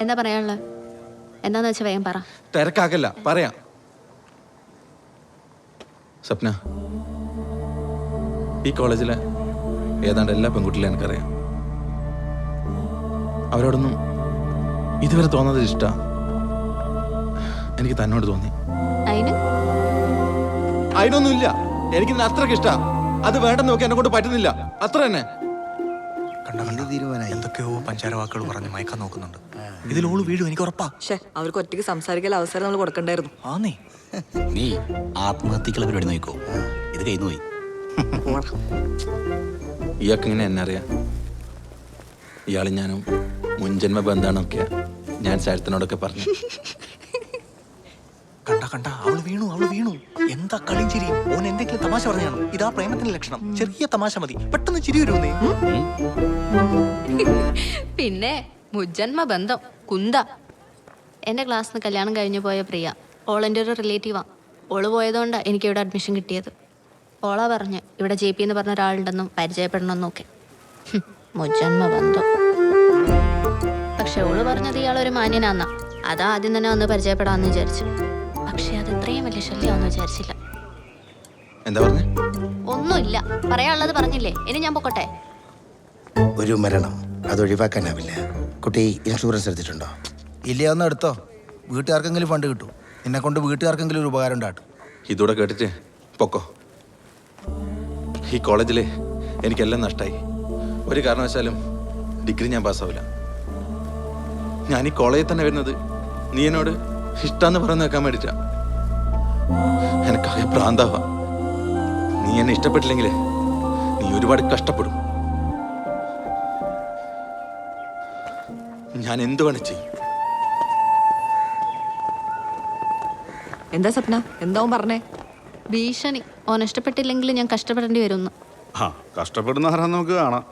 എന്താ പറയാനുള്ളത്? എന്താന്ന് വെച്ചാൽ വേഗം പറ. തിരക്കാക്കല്ല, പറയാം. സ്വപ്ന, ഈ കോളേജിലെ ഏതാണ്ട് എല്ലാ പെൺകുട്ടികളെയും എനിക്കറിയാം. അവരോടൊന്നും ഇതുവരെ തോന്നുന്നത് ഇഷ്ടാ. എനിക്ക് തന്നോട് തോന്നി. അതിനൊന്നുമില്ല, എനിക്ക് അത്രക്ക് ഇഷ്ടാ. അത് വേണ്ടെന്ന് നോക്കി എന്നെ കൊണ്ട് പറ്റുന്നില്ല, അത്ര തന്നെ. എന്തൊക്കെയോ പഞ്ചാര വാക്കുകൾ പറഞ്ഞ് മയക്കാൻ നോക്കുന്നുണ്ട്. ഇതിലോള് വീഴും, എനിക്ക് ഉറപ്പാ. അവർക്ക് ഒറ്റയ്ക്ക് സംസാരിക്കാൻ അവസരം നമ്മൾ കൊടുക്കണ്ടായിരുന്നു. ആന്നേ, നീ ആത്മഹത്യക്കുള്ള പരിപാടി നോക്കോ, ഇത് കഴിഞ്ഞു പോയി. ഇയാൾക്ക് ഇങ്ങനെ എന്നെ അറിയാം. ഇയാളും ഞാനും മുൻജന്മ ബന്ധാണൊക്കെ ഞാൻ സാരത്തിനോടൊക്കെ പറഞ്ഞു. കണ്ട അവള് വീണു. എന്താ കളിയും ചിരിയും? ഓൻ എന്തെങ്കിലും തമാശ പറഞ്ഞാണ്. ഇതാ പ്രേമത്തിന്റെ ലക്ഷണം. ചെറിയ തമാശ മതി, പെട്ടെന്ന് ചിരി വരുന്നേ. പിന്നെ മുജ്ജന്മ ബന്ധം കുന്ത. എൻ്റെ ക്ലാസ്സിൽ നിന്ന് കല്യാണം കഴിഞ്ഞു പോയ പ്രിയ, ഓളെൻ്റെ ഒരു റിലേറ്റീവാ. ഓള് പോയതുകൊണ്ടാണ് എനിക്ക് ഇവിടെ അഡ്മിഷൻ കിട്ടിയത്. ഓളാ പറഞ്ഞ് ഇവിടെ JP എന്ന് പറഞ്ഞ ഒരാളുണ്ടെന്നും പരിചയപ്പെടണമെന്നൊക്കെ. മുജ്ജന്മ ബന്ധം. പക്ഷെ ഓള് പറഞ്ഞത് ഇയാളൊരു മാന്യനാന്നാ. അതാ ആദ്യം തന്നെ വന്ന് പരിചയപ്പെടാമെന്ന് വിചാരിച്ചു. പക്ഷെ അത് ഇത്രയും വലിയ ശല്യമാണെന്ന് വിചാരിച്ചില്ല. എന്താ പറഞ്ഞേ? ഒന്നുമില്ല, പറയാനുള്ളത് പറഞ്ഞില്ലേ. ഇനി ഞാൻ പൊക്കോട്ടെ. ഒരു മരണം അത് ഒഴിവാക്കാനാവില്ല. കുട്ടി ഇൻഷുറൻസ് എടുത്തിട്ടുണ്ടോ? ഇല്ല, ഒന്ന് എടുത്തോ. വീട്ടുകാർക്കെങ്കിലും ഫണ്ട് കിട്ടും. എന്നെ കൊണ്ട് വീട്ടുകാർക്കെങ്കിലും ഒരു ഉപകാരം ഉണ്ടാകും. ഇതൂടെ കേട്ടിട്ട് പൊക്കോ. ഈ കോളേജിൽ എനിക്കെല്ലാം നഷ്ടമായി. ഒരു കാരണവശാലും ഡിഗ്രി ഞാൻ പാസ്സാവില്ല. ഞാൻ ഈ കോളേജിൽ തന്നെ വരുന്നത് നീ എന്നോട് ഇഷ്ടാന്ന് പറഞ്ഞു വെക്കാൻ വേണ്ടിട്ടാ. എനിക്കാകെ പ്രാന്താവാ. നീ എന്നെ ഇഷ്ടപ്പെട്ടില്ലെങ്കിൽ നീ ഒരുപാട് കഷ്ടപ്പെടും. ഞാൻ എന്ത് വേണം ചെയ്യും. എന്താ സ്വപ്ന, എന്താ പറഞ്ഞേ? ഭീഷണി. ഓൻ ഇഷ്ടപ്പെട്ടില്ലെങ്കിൽ ഞാൻ കഷ്ടപ്പെടേണ്ടി വരുന്നു. കഷ്ടപ്പെടുന്ന ആരാന്ന് നമുക്ക് കാണാം.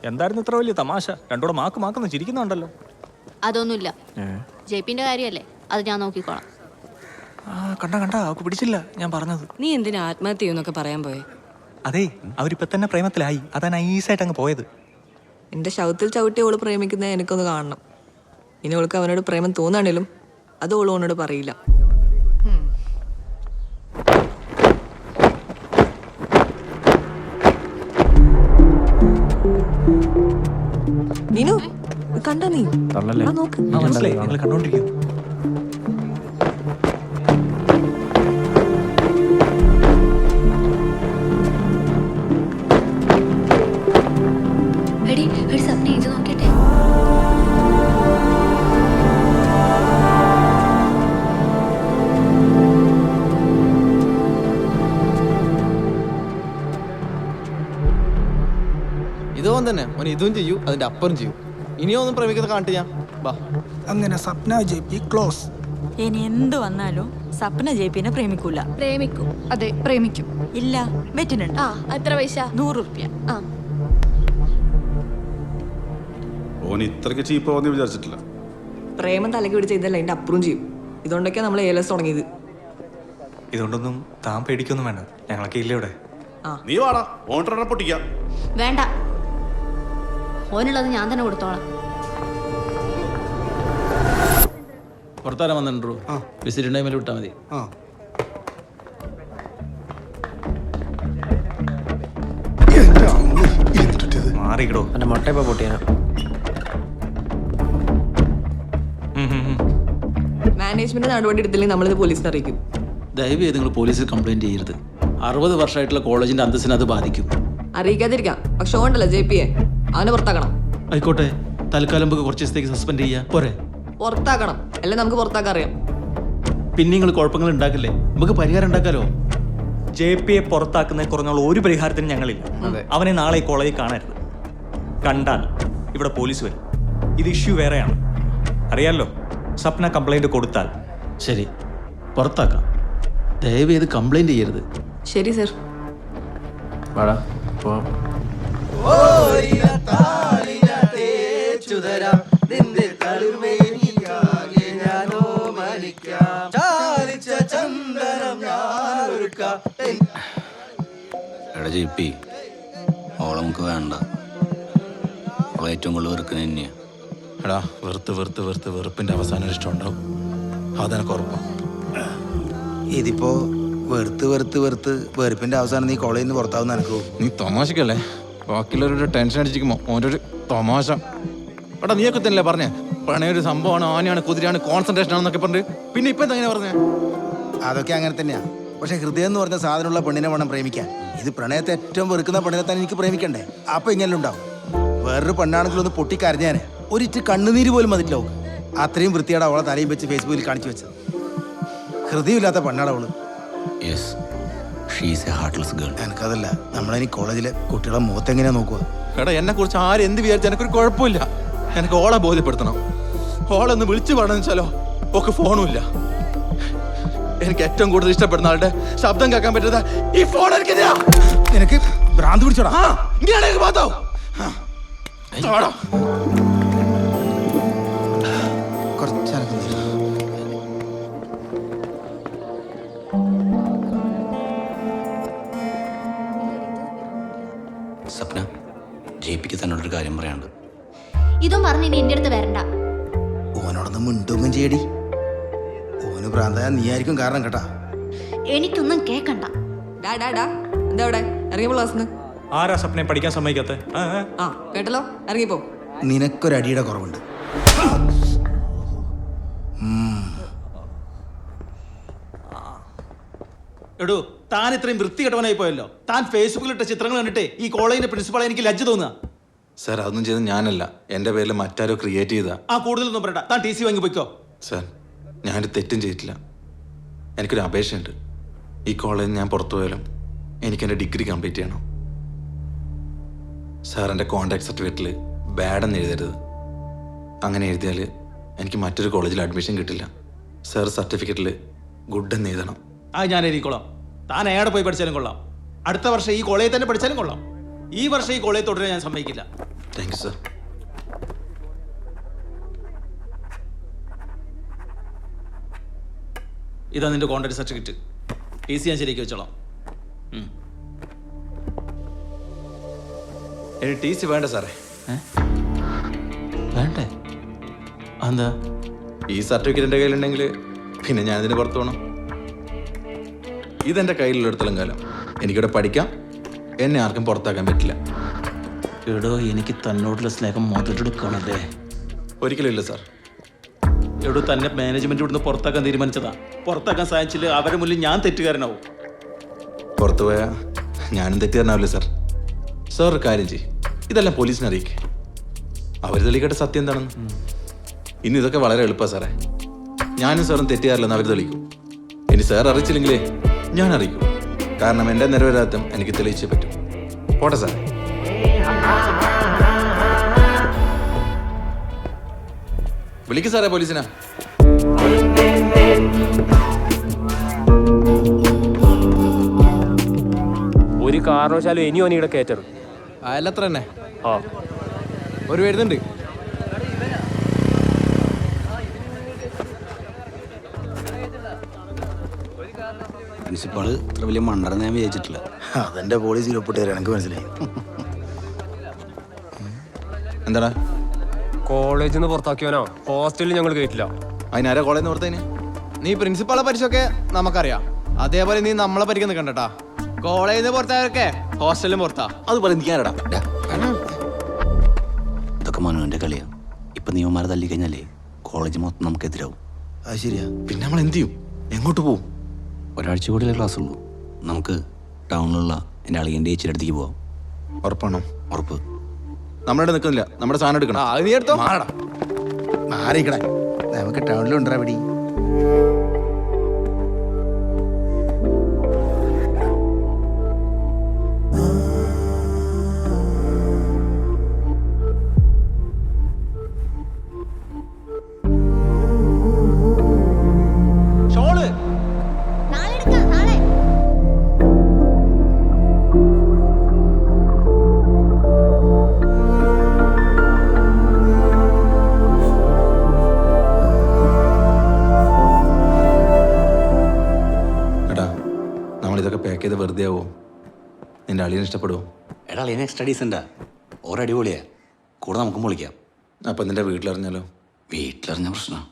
എന്തായിരുന്നു ഇത്ര വലിയ തമാശ? രണ്ടൂടെ മാക്കുന്നു ചിരിക്കുന്നുണ്ടല്ലോ. അതൊന്നുമില്ല, JPന്റെ കാര്യമല്ലേ, അത് ഞാൻ നോക്കിക്കോളാം. കണ്ട അവക്ക് പിടിച്ചില്ല ഞാൻ പറഞ്ഞത്. നീ എന്തിനാ ആത്മഹത്യ ചെയ്യുന്നൊക്കെ പറയാൻ പോയെ? അതെ, അവരിപ്പൊ തന്നെ പ്രേമത്തിലായി. അതാ നൈസായിട്ട് അങ്ങ് പോയത്. എന്റെ ശവത്തിൽ ചവിട്ടി ഓള് പ്രേമിക്കുന്നത് എനിക്കൊന്ന് കാണണം. ഇനി ഓൾക്ക് അവനോട് പ്രേമം തോന്നാണേലും അത് ഓള് ഓനോട് പറയില്ല. നീനു കണ്ടോ? നീ നോക്ക്. മനസ്സിലായി, നിങ്ങൾ കണ്ടോണ്ടിരിക്കും. ഇത് നോക്കിട്ടെ. ഇതും തന്നെ ഓൻ ഇതും ചെയ്യൂ, അതിന്റെ അപ്പുറം ചെയ്യൂ. ഇനിയോ ഒന്നും പ്രേമിക്കുന്നത് കാണിട്ട് ഞാൻ ബാ. അങ്ങനെ സ്വപ്ന JP ക്ലോസ്. ഇനി എന്ത് വന്നാലും സ്വപ്ന JPനെ പ്രേമിക്കൂല. പ്രേമിക്കും. അതെ, പ്രേമിക്കും. ഇല്ല, വെറ്റിനുണ്ട്. എത്ര പൈസ? 100 റുപ്യ. ഓൻ ഇത്രയ്ക്ക് ചീപ്പാവെന്ന് വിചാരിച്ചിട്ടില്ല. പ്രേമം തലക്ക് പിടിച്ച ഇതല്ല, അതിന്റെ അപ്പുറം ചെയ്യും. ഇതുകൊണ്ടൊക്കെയാണ് നമ്മൾ ALS തുടങ്ങിയത്. ഇതുകൊണ്ടൊന്നും താൻ പേടിക്കൊന്നും വേണ്ട, ഞങ്ങളൊക്കെ ഇല്ല ഇവിടെ. നീ വാടാ, ഓൺ പൊട്ടിക്കാം. വേണ്ട, ഓനുള്ളത് ഞാൻ തന്നെ കൊടുത്തോളാം. പുറത്താരം വന്നിട്ടുണ്ടോ? വിസിറ്റ് ടൈമിൽ വിട്ടാൽ മതി. മാറിക്കിടോ. എന്റെ മുട്ട ഇപ്പൊ പൊട്ടിയാ. മാനേജ്മെന്റ് നടപടി എടുത്തില്ലെങ്കിൽ നമ്മളിത് പോലീസിനെ അറിയിക്കും. ദയവേത് നിങ്ങൾ പോലീസിൽ കംപ്ലൈന്റ് ചെയ്യരുത്. 60 വർഷമായിട്ടുള്ള കോളേജിന്റെ അന്തസ്സിനെ അത് ബാധിക്കും. അറിയിക്കാതിരിക്കാം, പക്ഷെ ഓണ്ടല്ലോ JPയെ അവനെ പുറത്താക്കണം. ആയിക്കോട്ടെ, തൽക്കാലം നമുക്ക് കുറച്ച് ദിവസത്തേക്ക് സസ്പെൻഡ് ചെയ്യാ പോരെ? പുറത്താക്കണം, അല്ലെ നമുക്ക് പുറത്താക്കാൻ അറിയാം. പിന്നെ നിങ്ങൾ കുഴപ്പങ്ങൾ ഉണ്ടാക്കില്ലേ, നമുക്ക് പരിഹാരം ഉണ്ടാക്കാലോ. JPയെ പുറത്താക്കുന്ന കുറഞ്ഞുള്ള ഒരു പരിഹാരത്തിനും ഞങ്ങളില്ല. അവനെ നാളെ കോളേജിൽ കാണരുത്. കണ്ടാൽ ഇവിടെ പോലീസ് വരും. ഇത് ഇഷ്യൂ വേറെയാണ്, അറിയാലോ. സ്വപ്ന കംപ്ലൈന്റ് കൊടുത്താൽ ശരി, പുറത്താക്കാം. ദയവേത് കംപ്ലൈന്റ് ചെയ്യരുത്. ശരി സർ. വാടാ പോ. എടാ JP, അവളെ നമുക്ക് വേണ്ട. അവളെ ഏറ്റവും കൂടുതൽ വെറുക്കുന്നത് തന്നെയാണ്. എടാ വെറുപ്പിന്റെ അവസാനം ഇഷ്ടം ഉണ്ടാവും. അതെനിക്ക് ഉറപ്പാണ്. ഇതിപ്പോ വെറുപ്പിന്റെ അവസാനം നീ കോളേജിൽ നിന്ന് പുറത്താവുന്ന എനിക്ക് നീ തമാശക്കല്ലേ? ബാക്കിയുള്ളവരുടെ ടെൻഷൻ അടിച്ചിരിക്കുമ്പോ ഓരോരു തമാശ. എടാ നീയൊക്കെ തന്നെയല്ലേ പറഞ്ഞേ പ്രണയ ഒരു സംഭവമാണ്, ആനയാണ്, കുതിരയാണ്, കോൺസെൻട്രേഷൻ ആണെന്നൊക്കെ പറഞ്ഞു. പിന്നെ ഇപ്പൊ എങ്ങനെ പറഞ്ഞേ? അതൊക്കെ അങ്ങനെ തന്നെയാ. പക്ഷെ ഹൃദയം എന്ന് പറഞ്ഞ സാധനമുള്ള പെണ്ണിനെ വേണം പ്രേമിക്കാൻ. ഇത് പ്രണയത്തെ ഏറ്റവും വെറുക്കുന്ന പെണ്ണിനെ തന്നെ എനിക്ക് പ്രേമിക്കണ്ടേ? അപ്പൊ ഇങ്ങനെ ഉണ്ടാവും. വേറൊരു പെണ്ണാണെങ്കിലും ഒന്ന് പൊട്ടിക്കരഞ്ഞാനെ ഒരിറ്റ് കണ്ണുനീര് പോലും വന്നിട്ടില്ല അവൾക്ക്. അത്രയും വൃത്തിയോടെ അവളെ തലയും വെച്ച് ഫേസ്ബുക്കിൽ കാണിച്ചു വെച്ചത്. ഹൃദയമില്ലാത്ത പെണ്ണാണ് അവള്. Yes, she is a heartless girl. എനിക്കതല്ല, നമ്മളതിന് കോളേജിലെ കുട്ടികളെ മുഖത്തെങ്ങനെയാ നോക്കുക? എടാ എന്നെ കുറിച്ച് ആര് എന്ത് വിചാരിച്ചാൽ എനിക്കൊരു കുഴപ്പമില്ല. എനിക്ക് ഓളെ ബോധ്യപ്പെടുത്തണം. ഓളൊന്ന് വിളിച്ചു പറയണമെന്ന് വെച്ചാലോ ഒക്കെ ഫോണുമില്ല. എനിക്ക് ഏറ്റവും കൂടുതൽ ഇഷ്ടപ്പെടുന്ന ആളുടെ ശബ്ദം കേൾക്കാൻ പറ്റുന്ന ഈ ഫോൺ നിനക്ക് ഭ്രാന്ത് പിടിച്ചോടാ. സ്വപ്ന, ജെപിക്ക് തന്നോടൊരു കാര്യം പറയാനുണ്ട്. ഇതും പറഞ്ഞ് ഇനി എൻ്റെ അടുത്ത് വരണ്ട. ഓനോടൊന്നും മിണ്ടുങ്ങും ചെയ്യടി. ഓന് ഭ്രാന്തായ നീ ആയിരിക്കും കാരണം കേട്ടാ. എനിക്കൊന്നും കേക്കണ്ട. എന്താ അവിടെ ഇറങ്ങിയപ്പോൾ ക്ലാസ്സിന്ന്? ആരാ സ്വപ്നയെ പഠിക്കാൻ സമ്മതിക്കാത്ത? ആ കേട്ടല്ലോ, ഇറങ്ങിപ്പോ. നിനക്കൊരടിയുടെ കുറവുണ്ട്. എടോ, താൻ ഇത്രയും വൃത്തികെട്ടവനായി പോയല്ലോ. താൻ ഫേസ്ബുക്കിലിട്ട ചിത്രങ്ങൾ കണ്ടിട്ടേ ഈ കോളേജിന്റെ പ്രിൻസിപ്പാളെ എനിക്ക് ലജ്ജ തോന്നുക. സാർ അതൊന്നും ചെയ്ത് ഞാനല്ല, എൻ്റെ പേരിൽ മറ്റാരോ ക്രിയേറ്റ് ചെയ്താ. ആ കൂടുതലൊന്നും പറയണ്ട, താൻ ടി സി വാങ്ങി പോയിക്കോ. സാർ ഞാനൊരു തെറ്റും ചെയ്തിട്ടില്ല. എനിക്കൊരു അപേക്ഷയുണ്ട്. ഈ കോളേജിൽ ഞാൻ പുറത്തു പോയാലും എനിക്ക് എൻ്റെ ഡിഗ്രി കംപ്ലീറ്റ് ചെയ്യണം. സാർ എൻ്റെ കോൺടാക്ട് സർട്ടിഫിക്കറ്റിൽ ബാഡ് എന്ന് എഴുതരുത്. അങ്ങനെ എഴുതിയാൽ എനിക്ക് മറ്റൊരു കോളേജിൽ അഡ്മിഷൻ കിട്ടില്ല. സാർ സർട്ടിഫിക്കറ്റിൽ ഗുഡ് എന്ന് എഴുതണം. ആ ഞാൻ എഴുതിക്കോളാം. താൻ എവിടെ പോയി പഠിച്ചാലും കൊള്ളാം. അടുത്ത വർഷം ഈ കോളേജിൽ തന്നെ പഠിച്ചാലും കൊള്ളാം. ഈ വർഷം ഈ കോളേജ് തുടരാൻ ഞാൻ സമ്മതിക്കില്ല. Thank you sir. ഇതാ നിന്റെ കോൺടാക്ട് സർട്ടിഫിക്കറ്റ്. ടി സി ഞാൻ ശരിയാക്കി വെച്ചോളാം. എനിക്ക് ടി സി വേണ്ട സാറേ. വേണ്ടേ? എന്താ? ഈ സർട്ടിഫിക്കറ്റ് എൻ്റെ കയ്യിലുണ്ടെങ്കിൽ പിന്നെ ഞാനിതിന് പുറത്തു പോകണം. ഇതെൻ്റെ കയ്യിലുള്ളിടത്തോളം കാലം എനിക്കിവിടെ പഠിക്കാം. എന്നെ ആർക്കും പുറത്താക്കാൻ പറ്റില്ല. എടോ, എനിക്ക് തന്നോടുള്ള സ്നേഹം മുതലെടുക്കണല്ലേ? ഒരിക്കലും ഇല്ല സാർ. എവിടെ തന്നെ മാനേജ്മെന്റ് ഇവിടുന്ന് പുറത്താക്കാൻ തീരുമാനിച്ചതാ. പുറത്താക്കാൻ സാധിച്ചില്ല അവരുടെ മുന്നിൽ ഞാൻ തെറ്റുകാരനാവും. പുറത്തു പോയാൽ ഞാനും തെറ്റുകാരനാവില്ല സാർ. സാർ ഒരു കാര്യം ചെയ്യും, ഇതെല്ലാം പോലീസിനെ അറിയിക്കേ. അവർ തെളിയിക്കട്ടെ സത്യം എന്താണെന്ന്. ഇനി ഇതൊക്കെ വളരെ എളുപ്പമാണ് സാറേ. ഞാനും സാറും തെറ്റുകാരില്ലെന്ന് അവർ തെളിയിക്കും. ഇനി സാർ അറിയിച്ചില്ലെങ്കിലേ ഞാൻ അറിയിക്കും. കാരണം എൻ്റെ നിരപരാധിത്വം എനിക്ക് തെളിയിച്ചേ പറ്റും. പോട്ടെ സാറേ. വിളിക്ക് സാറേ പോലീസിനാ. ഒരു കാരണവശാലും ഇനിയോ ഇവിടെ കയറ്റരുത്. അയലത്ര തന്നെ ഒരു വരുന്നുണ്ട്. പ്രിൻസിപ്പാള് ഇത്ര വലിയ മണ്ടറെന്ന് ഞാൻ വിചാരിച്ചിട്ടില്ല. അതെന്റെ പോലീസിൽ ഒപ്പിട്ട് തരാൻ എനിക്ക് മനസ്സിലായി. എന്താടാ? കോളേജിൽ നിന്ന് പുറത്താക്കിയവനോ ഹോസ്റ്റലിൽ ഞങ്ങൾ കേട്ടില്ല. അതിനാരാ കോളേജിൽ നിന്ന് പുറത്തേന്? നീ പ്രിൻസിപ്പാളെ പരിചയമൊക്കെ നമുക്കറിയാം. അതേപോലെ നീ നമ്മളെ പരിക്കാൻ നിൽക്കണ്ടട്ടാ. കോളേജിൽ നിന്ന് പുറത്തായവരൊക്കെ ഹോസ്റ്റലിലും പുറത്താ. അത് പറയുന്നിരിക്കാനടാ. ഇതൊക്കെ മനുവിന്റെ കളിയാണ്. ഇപ്പൊ നിയമമാരെ തല്ലി കഴിഞ്ഞാലേ കോളേജ് മൊത്തം നമുക്കെതിരാവും. അത് ശരിയാ. പിന്നെ നമ്മൾ എന്ത് ചെയ്യും? എങ്ങോട്ട് പോവും? ഒരാഴ്ച കൂടിയേ ക്ലാസ് ഉള്ളൂ. നമുക്ക് ടൗണിലുള്ള എൻ്റെ അളിയൻ്റെ ചേച്ചിയുടെ അടുത്തേക്ക് പോവാം. ഉറപ്പാണോ? ഉറപ്പ്. നമ്മളിവിടെ നിൽക്കുന്നില്ല, നമ്മുടെ സാധനം എടുക്കണം. അത് നീ എടുത്തോ. മാറിക്കടേ, നമുക്ക് ടൗണിലുണ്ടാ പിടി. ഇതൊക്കെ പാക്ക് ചെയ്ത് വെറുതെ ആവോ? നിന്റെ അളിയൻ ഇഷ്ടപ്പെടുവോ? എടാ, അളിയന് എക്സ്ട്രാ ഡീസൻ്റാ. ഒരടിപൊളിയാ. കൂടെ നമുക്കും പൊളിക്കാം. അപ്പം നിന്റെ വീട്ടിലറിഞ്ഞാലോ? വീട്ടിലറിഞ്ഞ പ്രശ്നം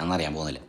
എന്നറിയാൻ പോകുന്നില്ല.